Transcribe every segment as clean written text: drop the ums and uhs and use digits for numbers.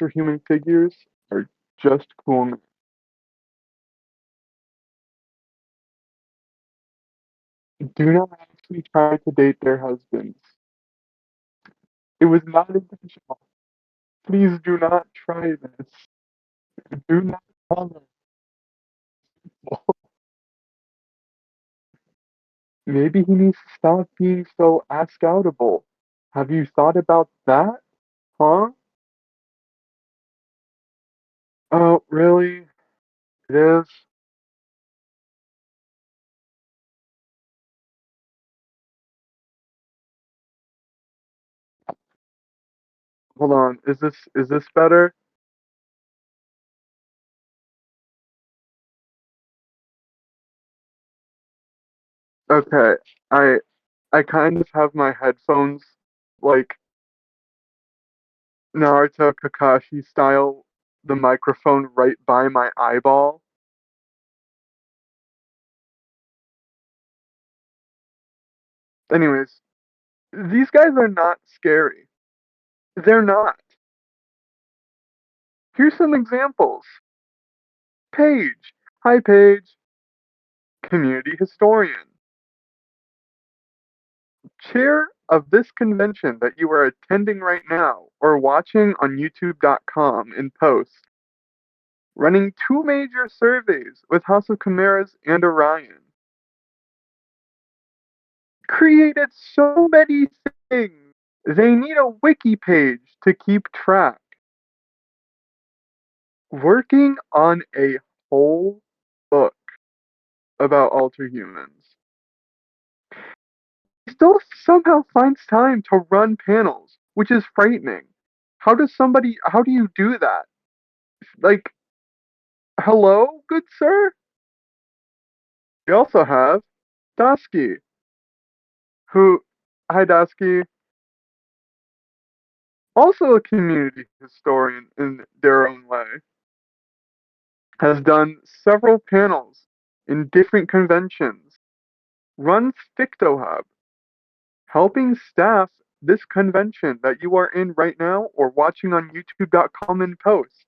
Alterhuman figures are just cool. Do not actually try to date their husbands. It was not intentional. Please do not try this. Do not follow. Maybe he needs to stop being so ask-outable. Have you thought about that? Huh? Oh, really? It is? Hold on. Is this better? Okay. I I kind of have my headphones like Naruto Kakashi style, the microphone right by my eyeball. Anyways, these guys are not scary. They're not. Here's some examples. Paige. Hi, Paige. Community historian. Chair of this convention that you are attending right now or watching on YouTube.com in post. Running two major surveys with House of Chimeras and Orion. Created so many things. They need a wiki page to keep track. Working on a whole book about Alterhumans. He still somehow finds time to run panels, which is frightening. How do you do that? Like, hello, good sir? We also have Dasky, who, hi Dasky, also a community historian in their own way, has done several panels in different conventions, runs FictoHub, helping staff this convention that you are in right now or watching on youtube.com in post,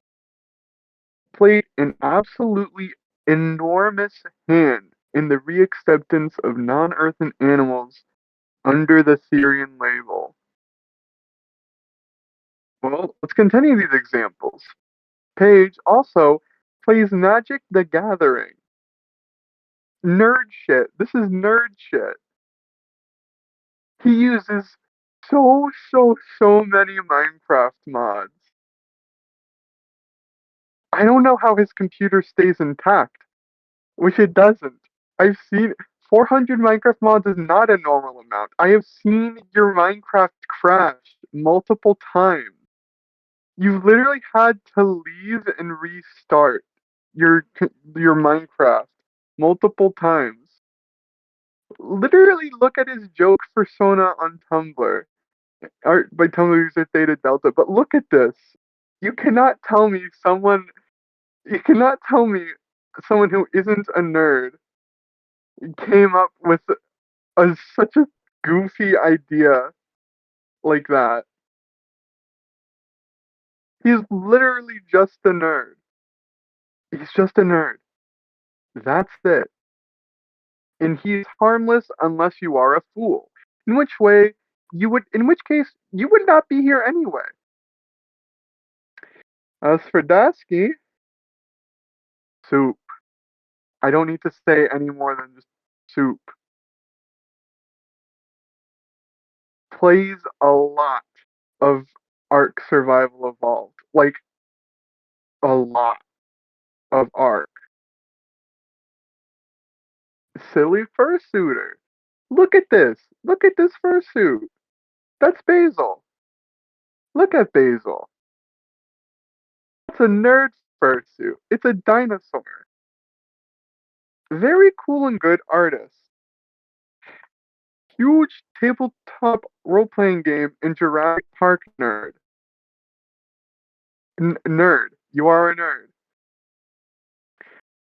played an absolutely enormous hand in the reacceptance of non-earthen animals under the Therian label. Well, let's continue these examples. Page also plays Magic the Gathering. Nerd shit. This is nerd shit. He uses so many Minecraft mods. I don't know how his computer stays intact, which it doesn't. I've seen 400 Minecraft mods is not a normal amount. I have seen your Minecraft crash multiple times. You've literally had to leave and restart your Minecraft multiple times. Literally look at his joke persona on Tumblr. Art by Tumblr user Theta Delta. But look at this. You cannot tell me someone you cannot tell me someone who isn't a nerd came up with such a goofy idea like that. He's literally just a nerd. He's just a nerd. That's it. And he's harmless unless you are a fool. In which case you would not be here anyway. As for Dasky, soup. I don't need to say any more than just soup. Plays a lot of Ark Survival Evolved. Like a lot of Ark. Silly fursuiter. Look at this. Look at this fursuit. That's Basil. Look at Basil. It's a nerd fursuit. It's a dinosaur. Very cool and good artist. Huge tabletop role-playing game in Jurassic Park nerd. Nerd. You are a nerd.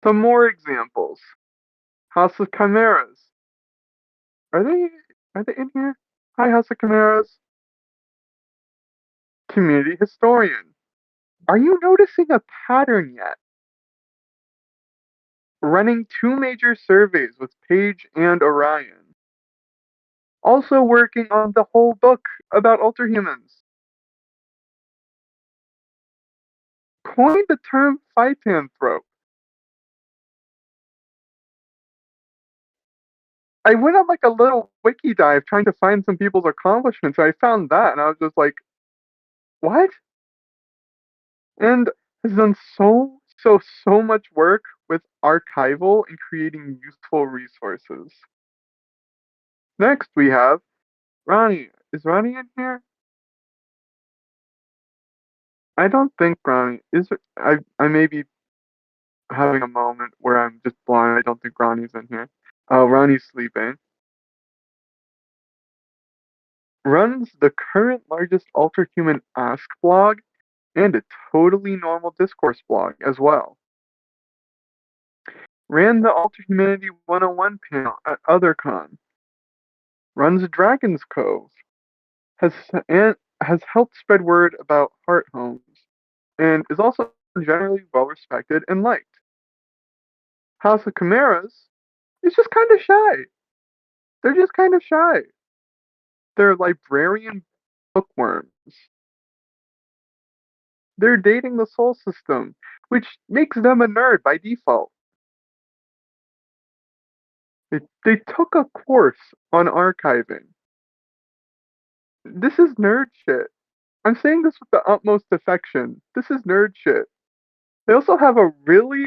Some more examples. House of Chimeras. Are they are they in here? Hi, House of Chimeras. Community historian. Are you noticing a pattern yet? Running two major surveys with Paige and Orion. Also working on the whole book about Alterhumans. Coined the term phytanthrope. I went on like a little wiki dive trying to find some people's accomplishments, and I found that, and I was just like, what? And has done so much work with archival and creating useful resources. Next we have Ronnie. Is Ronnie in here? I don't think Ronnie is. I may be having a moment where I'm just blind. I don't think Ronnie's in here. Oh, Ronnie's sleeping. Runs the current largest Alterhuman Ask blog and a totally normal discourse blog as well. Ran the Alterhumanity 101 panel at OtherCon. Runs Dragon's Cove. Has and has helped spread word about heart homes and is also generally well respected and liked. House of Chimeras is just kind of shy. They're just kind of shy. They're librarian bookworms. They're dating the soul system, which makes them a nerd by default. They took a course on archiving. This is nerd shit. I'm saying this with the utmost affection. This is nerd shit. They also have a really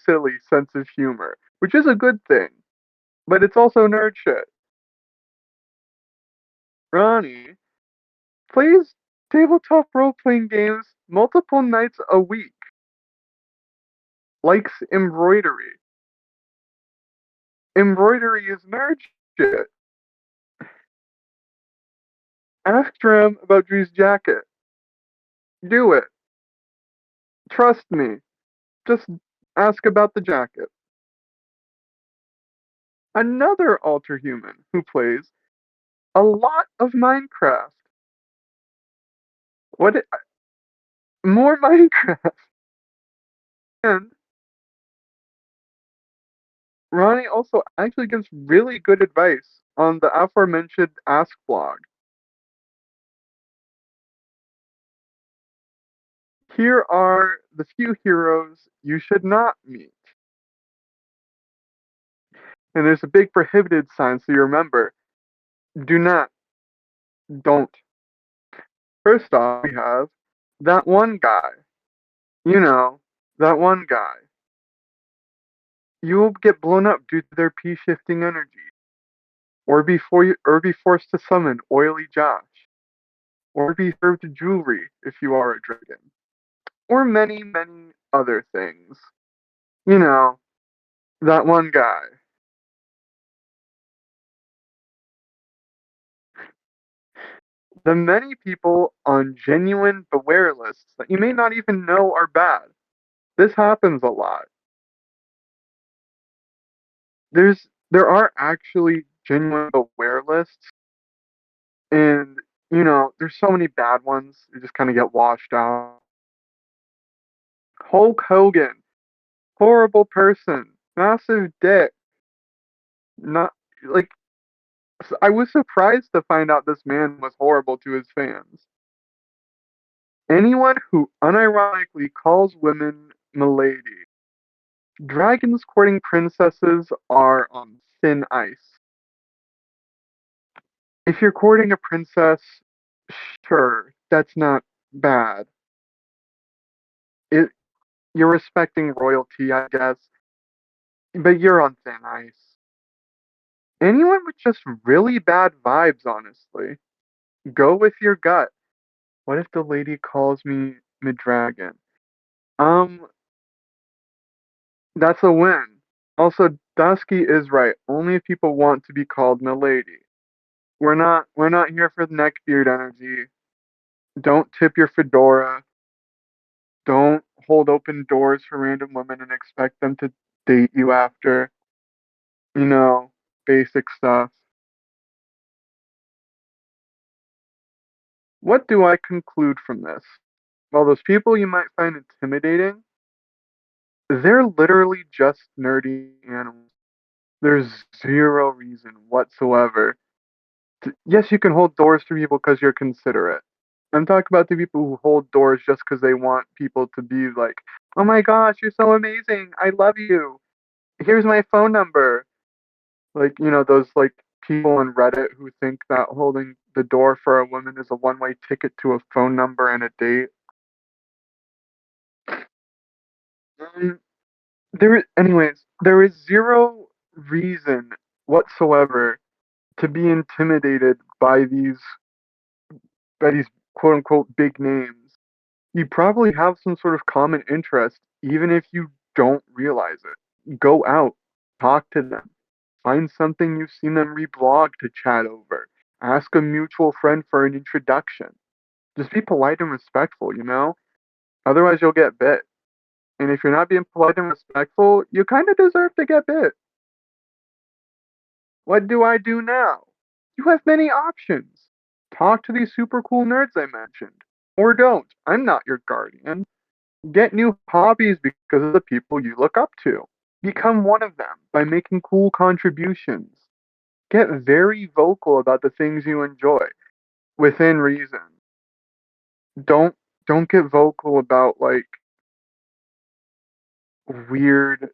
silly sense of humor, which is a good thing, but it's also nerd shit. Ronnie plays tabletop role playing games multiple nights a week, likes embroidery. Embroidery is nerd shit. Ask Dram about Drew's jacket. Do it. Trust me. Just ask about the jacket. Another Alterhuman who plays a lot of Minecraft. What? More Minecraft. And Ronnie also actually gives really good advice on the aforementioned Ask blog. Here are the few heroes you should not meet. And there's a big prohibited sign, so you remember. Do not. Don't. First off, we have that one guy. You know, that one guy. You will get blown up due to their P-shifting energy. Or be forced to summon Oily Josh. Or be served jewelry if you are a dragon. Or many other things. You know, that one guy. The many people on genuine beware lists that you may not even know are bad. This happens a lot. There are actually genuine beware lists, and there's so many bad ones. They just kind of get washed out. Hulk Hogan, horrible person, massive dick. Not like I was surprised to find out this man was horrible to his fans. Anyone who unironically calls women milady. Dragons courting princesses are on thin ice. If you're courting a princess, sure, that's not bad. It, you're respecting royalty, I guess, but you're on thin ice. Anyone with just really bad vibes, honestly. Go with your gut. What if the lady calls me Midragon? Um, that's a win. Also, Dusky is right. Only if people want to be called milady. We're not here for the neckbeard energy. Don't tip your fedora. Don't hold open doors for random women and expect them to date you after. You know, basic stuff. What do I conclude from this? All those people you might find intimidating, they're literally just nerdy animals. There's zero reason whatsoever. Yes, you can hold doors for people because you're considerate. I'm talking about the people who hold doors just because they want people to be like, oh my gosh, you're so amazing. I love you. Here's my phone number. Like, those like people on Reddit who think that holding the door for a woman is a one-way ticket to a phone number and a date. Um, there is zero reason whatsoever to be intimidated by these quote unquote big names. You probably have some sort of common interest, even if you don't realize it. Go out, talk to them, find something you've seen them reblog to chat over. Ask a mutual friend for an introduction. Just be polite and respectful. Otherwise, you'll get bit. And if you're not being polite and respectful, you kind of deserve to get bit. What do I do now? You have many options. Talk to these super cool nerds I mentioned. Or don't. I'm not your guardian. Get new hobbies because of the people you look up to. Become one of them by making cool contributions. Get very vocal about the things you enjoy within reason. Don't don't get vocal about like weird.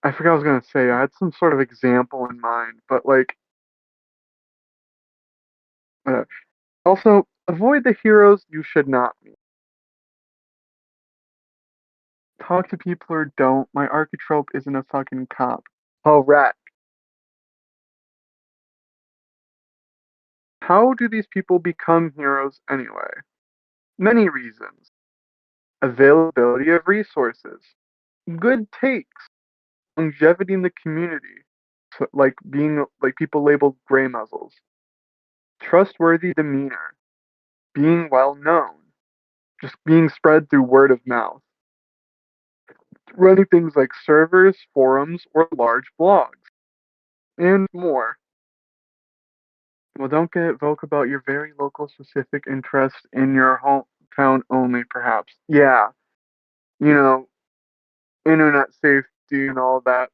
I forgot what I was gonna say. I had some sort of example in mind, but like uh, also avoid the heroes you should not meet. Talk to people or don't. My archetype isn't a fucking cop. Correct. How do these people become heroes anyway? Many reasons. Availability of resources, good takes, longevity in the community, so, like being like people labeled gray muzzles, trustworthy demeanor, being well known, just being spread through word of mouth, running things like servers, forums, or large blogs, and more. Well, don't get vocal about your very local specific interest in your hometown only, perhaps. Yeah, you know, internet safety and all that.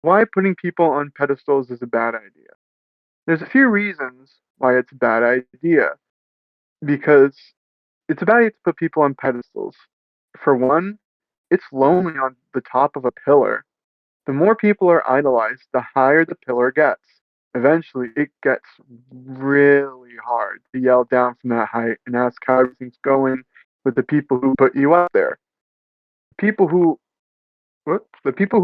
Why putting people on pedestals is a bad idea. There's a few reasons why it's a bad idea. Because it's a bad idea to put people on pedestals. For one, it's lonely on the top of a pillar. The more people are idolized, the higher the pillar gets. Eventually, it gets really hard to yell down from that height and ask how everything's going with the people who put you up there. People who, the people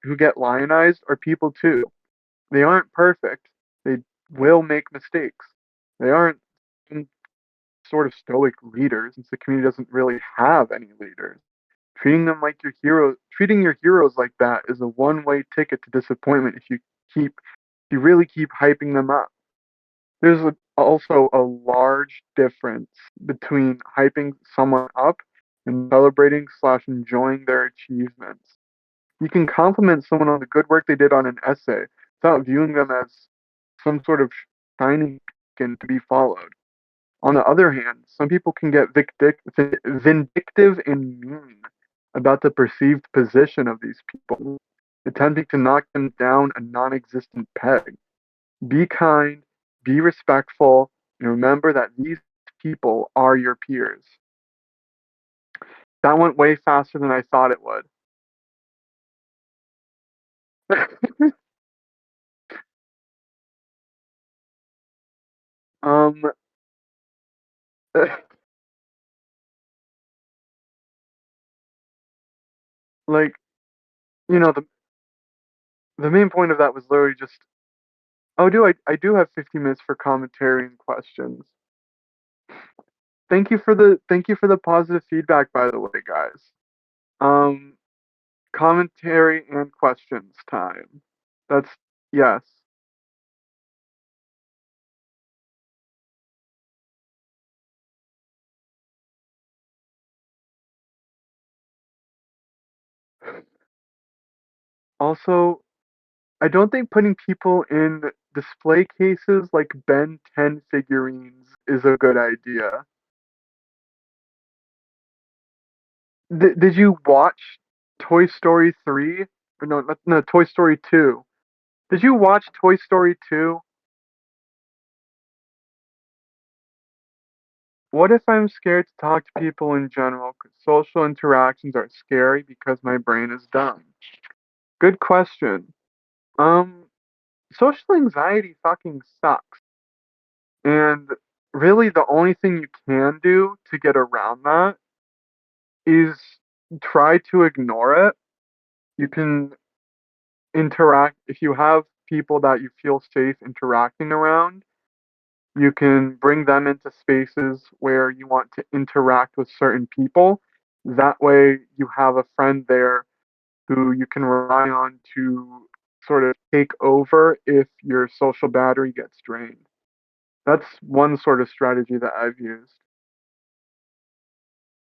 who get lionized are people too. They aren't perfect. They will make mistakes. They aren't some sort of stoic leaders, since the community doesn't really have any leaders. Treating your heroes like that is a one-way ticket to disappointment if you really keep hyping them up. Also a large difference between hyping someone up and celebrating slash enjoying their achievements. You can compliment someone on the good work they did on an essay without viewing them as some sort of shining beacon to be followed. On the other hand, some people can get vindictive and mean about the perceived position of these people, attempting to knock them down a non existent peg. Be kind, be respectful, and remember that these people are your peers. That went way faster than I thought it would. um, like, you know, the main point of that was literally just, oh, I do have 15 minutes for commentary and questions. Thank you for the positive feedback, by the way, guys. Um, commentary and questions time. That's yes. Also, I don't think putting people in display cases like Ben 10 figurines is a good idea. Did you watch Toy Story 3? Or no, no, Toy Story 2. Did you watch Toy Story 2? What if I'm scared to talk to people in general? 'Cause social interactions are scary because my brain is dumb. Good question. Um, Social anxiety fucking sucks. And really, the only thing you can do to get around that is try to ignore it. You can interact, if you have people that you feel safe interacting around, you can bring them into spaces where you want to interact with certain people. That way, you have a friend there who you can rely on to sort of take over if your social battery gets drained. That's one sort of strategy that I've used.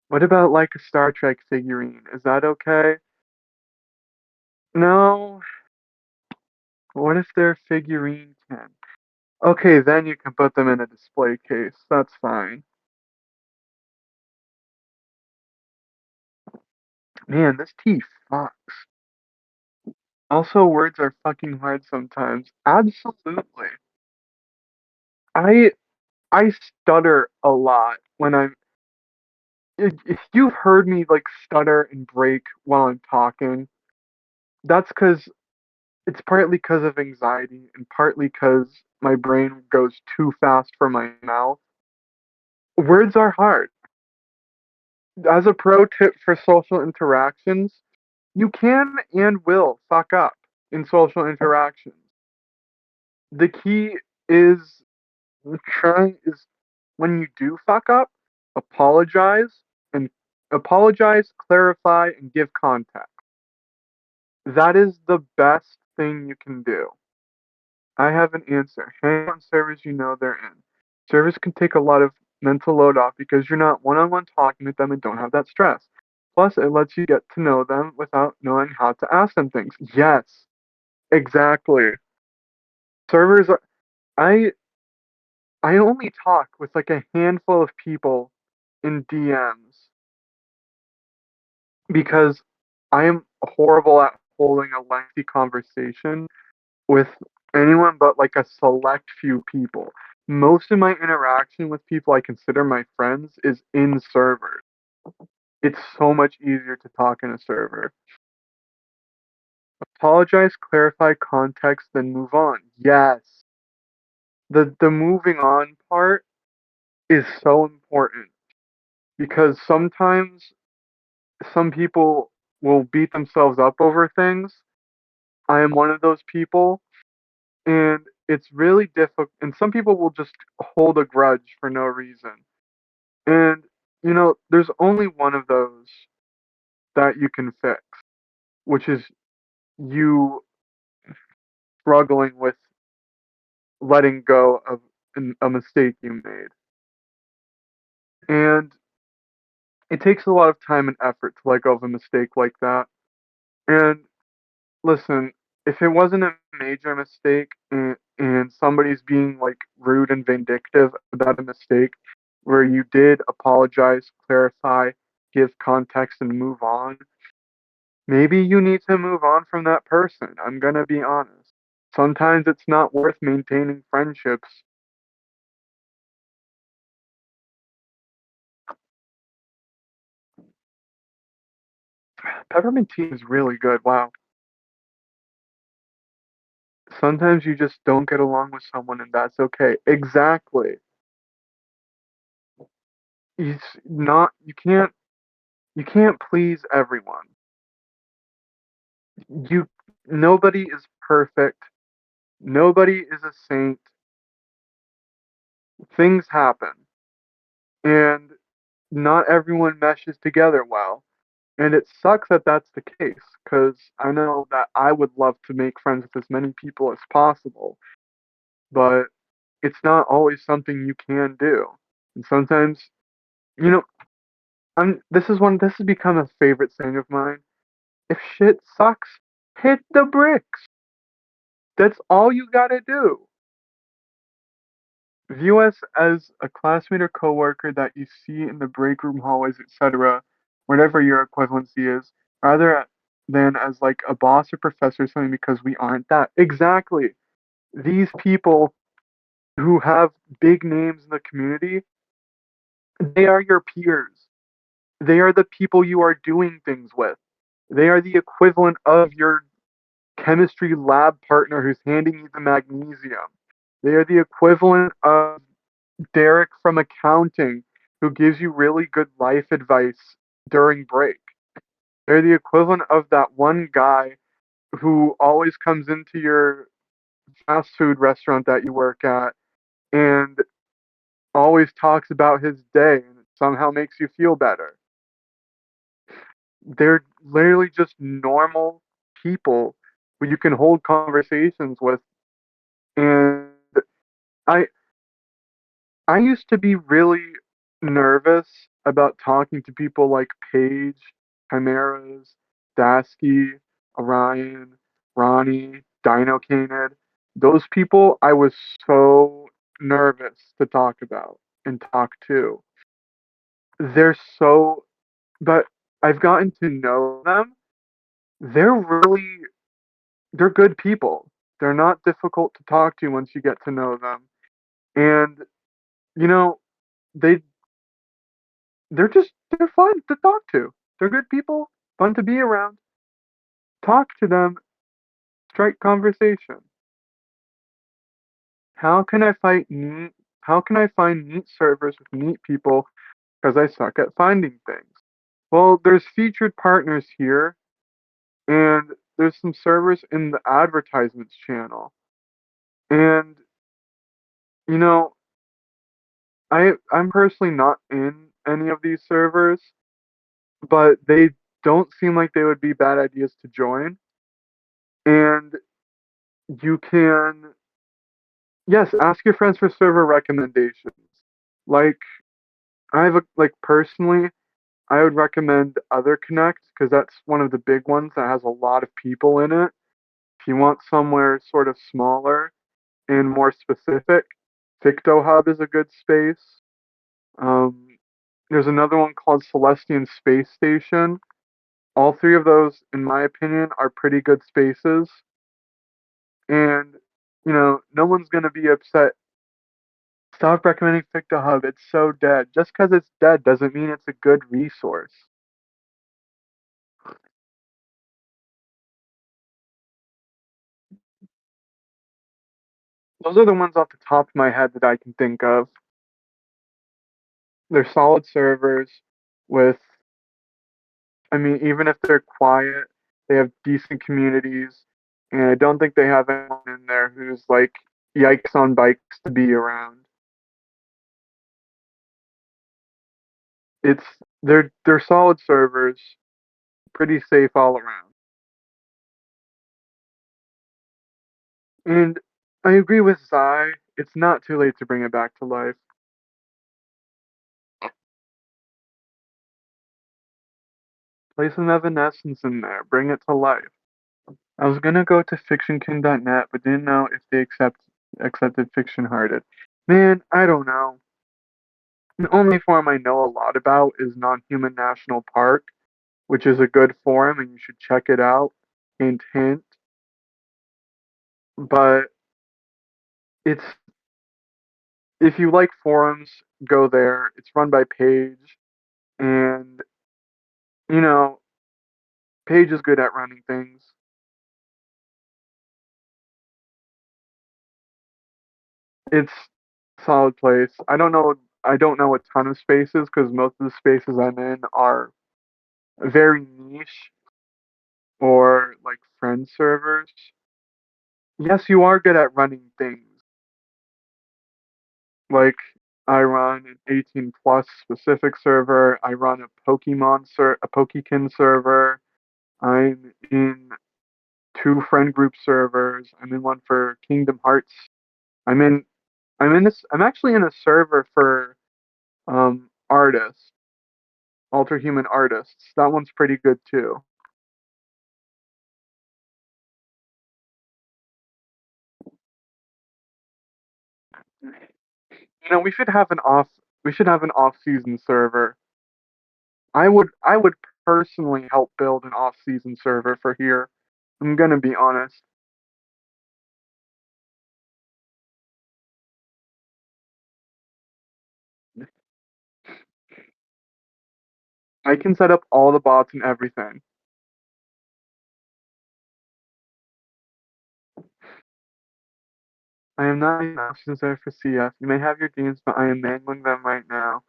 What about like a Star Trek figurine? Is that okay? No. What if they're figurine can? Okay, then you can put them in a display case. That's fine. Man, this tea fucks. Also, words are fucking hard sometimes. Absolutely. I I stutter a lot when if you've heard me like stutter and break while I'm talking, that's because it's partly because of anxiety and partly because my brain goes too fast for my mouth. Words are hard. As a pro tip for social interactions, you can and will fuck up in social interactions. The key is trying is when you do fuck up, apologize and clarify, and give context. That is the best thing you can do. I have an answer. Hang on servers you know they're in. Servers can take a lot of mental load off because you're not one on one talking with them and don't have that stress. Plus, it lets you get to know them without knowing how to ask them things. Yes, exactly. Servers are. I I only talk with like a handful of people in DMs because I am horrible at holding a lengthy conversation with anyone but like a select few people. Most of my interaction with people I consider my friends is in servers. It's so much easier to talk in a server. Apologize, clarify context, then move on. Yes. The moving on part is so important because sometimes some people will beat themselves up over things. I am one of those people, and it's really difficult. And some people will just hold a grudge for no reason. And, there's only one of those that you can fix, which is you struggling with letting go of a mistake you made. And it takes a lot of time and effort to let go of a mistake like that. And listen, if it wasn't a major mistake and somebody's being like rude and vindictive about a mistake where you did apologize, clarify, give context, and move on, maybe you need to move on from that person. I'm gonna be honest. Sometimes it's not worth maintaining friendships. Peppermint tea is really good. Wow. Sometimes you just don't get along with someone and that's okay. Exactly. It's not you can't please everyone. You Nobody is perfect. Nobody is a saint. Things happen. And not everyone meshes together well. And it sucks that that's the case because I know that I would love to make friends with as many people as possible, but it's not always something you can do. And sometimes, you know, this has become a favorite saying of mine. If shit sucks, hit the bricks. That's all you gotta do. View us as a classmate or coworker that you see in the break room hallways, etc., whatever your equivalency is, rather than as like a boss or professor or something because we aren't that. Exactly. These people who have big names in the community, they are your peers. They are the people you are doing things with. They are the equivalent of your chemistry lab partner who's handing you the magnesium. They are the equivalent of Derek from accounting who gives you really good life advice during break. They're the equivalent of that one guy who always comes into your fast food restaurant that you work at and always talks about his day and it somehow makes you feel better. They're literally just normal people who you can hold conversations with. And I I used to be really nervous about talking to people like Paige, Chimeras, Dasky, Orion, Ronnie, Dino Canid. Those people I was so nervous to talk about and talk to. They're so, but I've gotten to know them. They're really, they're good people. They're not difficult to talk to once you get to know them. And, you know, they they're fun to talk to. They're good people, fun to be around. Talk to them, strike conversation. How can I fight neat? How can I find neat servers with neat people because I suck at finding things? Well, there's featured partners here, and there's some servers in the advertisements channel. And you know, I'm personally not in any of these servers, but they don't seem like they would be bad ideas to join. And you can, yes, ask your friends for server recommendations. Like like personally, I would recommend Other Connect because that's one of the big ones that has a lot of people in it. If you want somewhere sort of smaller and more specific, Ficto Hub is a good space. Um, there's another one called Celestian Space Station. All three of those, in my opinion, are pretty good spaces. And, no one's going to be upset. Stop recommending Ficta Hub. It's so dead. Just because it's dead doesn't mean it's a good resource. Those are the ones off the top of my head that I can think of. They're solid servers with, I mean, even if they're quiet, they have decent communities. And I don't think they have anyone in there who's like yikes on bikes to be around. It's they're solid servers, pretty safe all around. And I agree with Zai. It's not too late to bring it back to life. Play some Evanescence in there. Bring it to life. I was gonna go to fictionkin.net, but didn't know if they accepted Fiction Hearted. Man, I don't know. The only forum I know a lot about is Non-Human National Park, which is a good forum and you should check it out. Hint, hint. But it's if you like forums, go there. It's run by Paige, and you know Paige is good at running things. It's a solid place. I don't know a ton of spaces because most of the spaces I'm in are very niche or like friend servers. Yes, you are good at running things. Like I run an 18 plus specific server. I run a Pokekin server. I'm in two friend group servers. I'm in one for Kingdom Hearts. I'm in I'm actually in a server for artists, Alterhuman artists. That one's pretty good too. We should have an off-season server. I would personally help build an off-season server for here. I'm gonna be honest. I can set up all the bots and everything. I am not making options there for CF. You may have your games, but I am mangling them right now.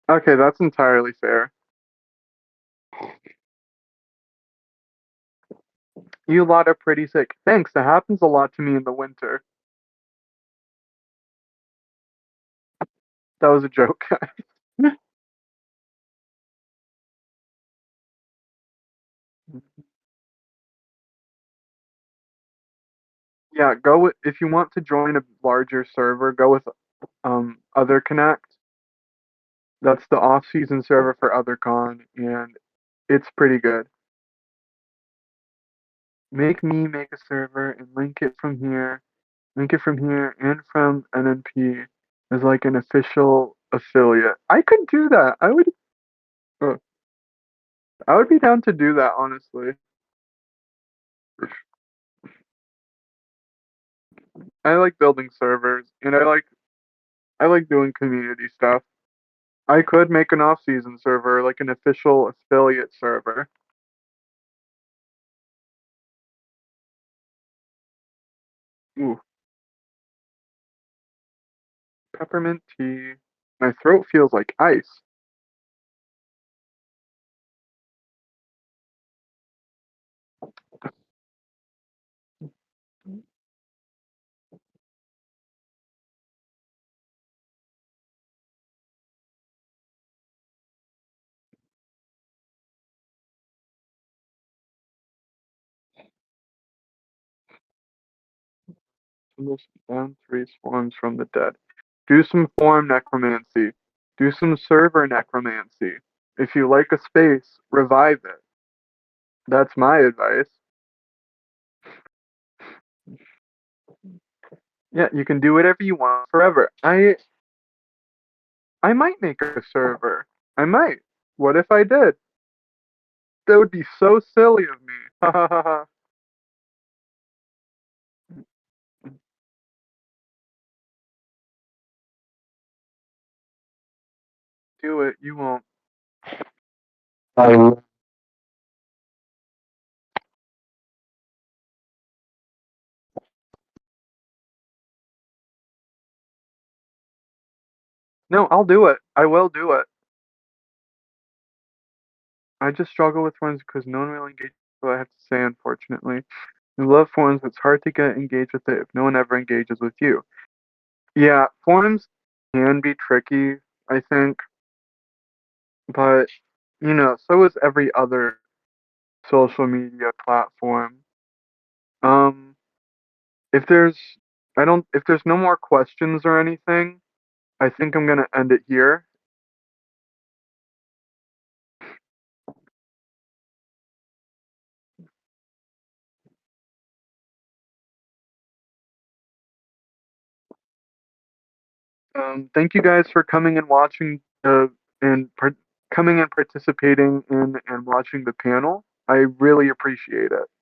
Okay, that's entirely fair. You lot are pretty sick. Thanks, that happens a lot to me in the winter. That was a joke. Yeah, if you want to join a larger server, go with Other Connect. That's the off-season server for OtherCon, and it's pretty good. Make a server and link it from here and from NNP as like an official affiliate. I could do that. Uh, I would be down to do that, honestly. I like building servers, and I like doing community stuff. I could make an off-season server, like an official affiliate server. Ooh, peppermint tea. My throat feels like ice. Almost down three swarms from the dead. Do some form necromancy. Do some server necromancy. If you like a space, revive it. That's my advice. Yeah, you can do whatever you want forever. I might make a server. I might. What if I did? That would be so silly of me. Ha ha ha ha. Do it. You won't. Um, no, I'll do it. I will do it. I just struggle with forums because no one will engage with what I have to say, unfortunately. I love forums, but it's hard to get engaged with it if no one ever engages with you. Yeah, forums can be tricky, I think, but so is every other social media platform. Um, if there's I don't if there's no more questions or anything, I think I'm gonna end it here. Thank you guys for coming and watching and coming and participating in and watching the panel. I really appreciate it.